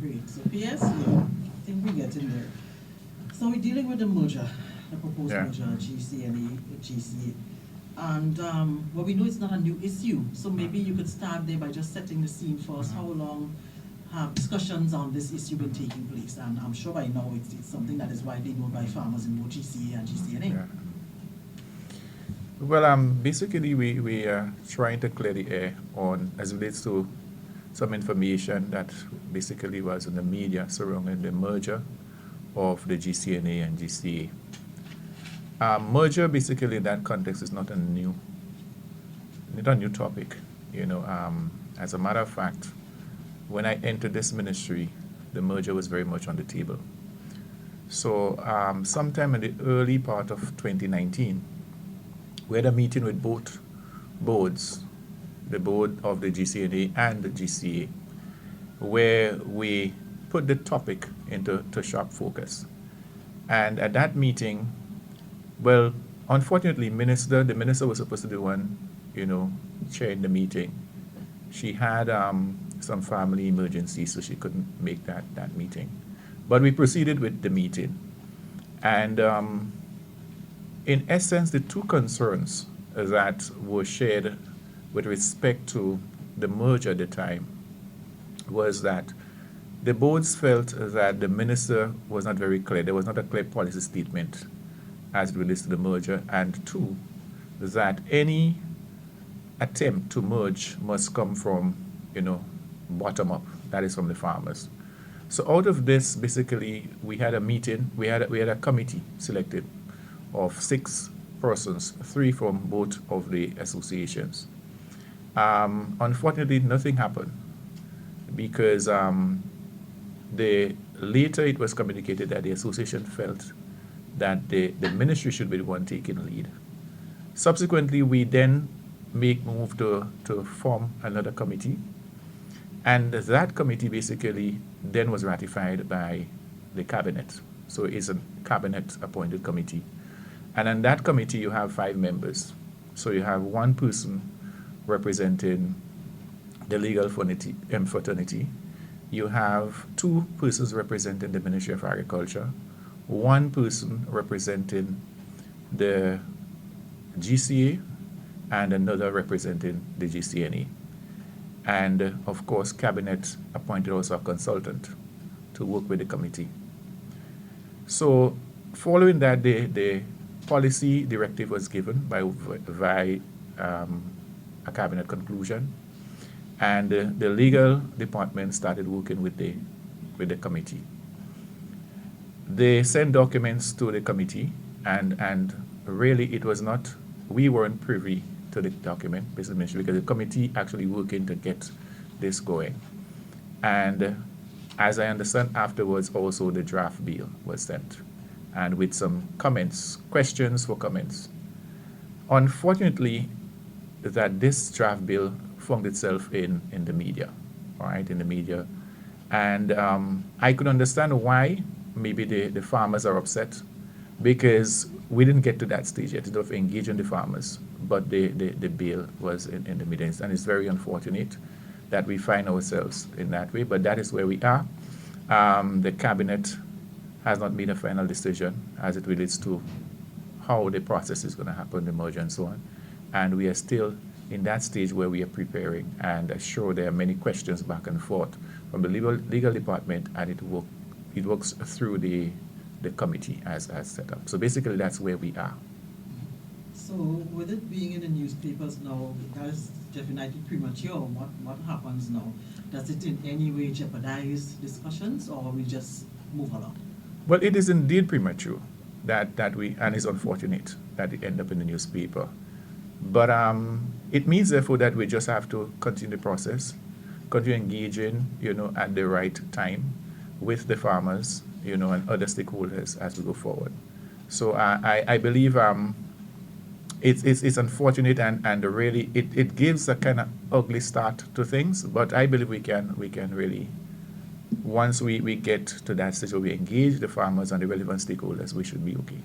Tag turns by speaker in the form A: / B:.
A: Great. So PS, yeah, I think we get in there. So we're dealing with the merger, the proposed
B: Yeah.
A: merger, GCNA with GCA. And well, we know it's not a new issue, so maybe you could start there by just setting the scene for us. How long have discussions on this issue been taking place? And I'm sure by now it's something that is widely known by farmers in both GCA and GCNA.
B: Yeah. Well, basically, we are trying to clear the air on as it relates to some information that basically was in the media surrounding the merger of the GCNA and GCA. Merger, basically, in that context, is not a new topic. As a matter of fact, when I entered this ministry, the merger was very much on the table. So, sometime in the early part of 2019, we had a meeting with both boards, the board of the GCNA and the GCA, where we put the topic into sharp focus. And at that meeting, well, unfortunately, the minister was supposed to be the one, chairing the meeting. She had some family emergency, so she couldn't make that meeting. But we proceeded with the meeting. And in essence, the two concerns that were shared with respect to the merger at the time was that the boards felt that the minister was not very clear. There was not a clear policy statement as it relates to the merger. And two, that any attempt to merge must come from, bottom up, that is from the farmers. So out of this, basically, we had a meeting, we had a committee selected of 6 persons, 3 from both of the associations. Unfortunately, nothing happened because later it was communicated that the association felt that the ministry should be the one taking lead. Subsequently, we then move to form another committee, and that committee basically then was ratified by the cabinet. So it's a cabinet-appointed committee. And in that committee, you have 5 members. So you have 1 person representing the legal fraternity. You have 2 persons representing the Ministry of Agriculture, 1 person representing the GCA, and another representing the GCNA. And of course, cabinet appointed also a consultant to work with the committee. So following that, the policy directive was given via a cabinet conclusion, and the legal department started working with the committee. They sent documents to the committee, and really it was not, we weren't privy to the document, basically, because the committee actually working to get this going. And as I understand afterwards, also the draft bill was sent, and with some comments, questions for comments. Unfortunately, that this draft bill found itself in the media, right, in the media. And I could understand why maybe the farmers are upset, because we didn't get to that stage yet of engaging the farmers, but the bill was in the media. And it's very unfortunate that we find ourselves in that way, but that is where we are. The cabinet has not made a final decision as it relates to how the process is going to happen, the merger and so on. And we are still in that stage where we are preparing, and I'm sure there are many questions back and forth from the legal department, and it works through the committee as set up. So basically that's where we are.
A: So with it being in the newspapers now, that is definitely premature. What happens now? Does it in any way jeopardize discussions, or we just move along?
B: Well, it is indeed premature that we, and it's unfortunate that it end up in the newspaper. But it means therefore that we just have to continue the process, continue engaging, at the right time with the farmers, and other stakeholders as we go forward. So I believe it's unfortunate, and really it gives a kind of ugly start to things, but I believe we can really, once we get to that stage where we engage the farmers and the relevant stakeholders, we should be okay.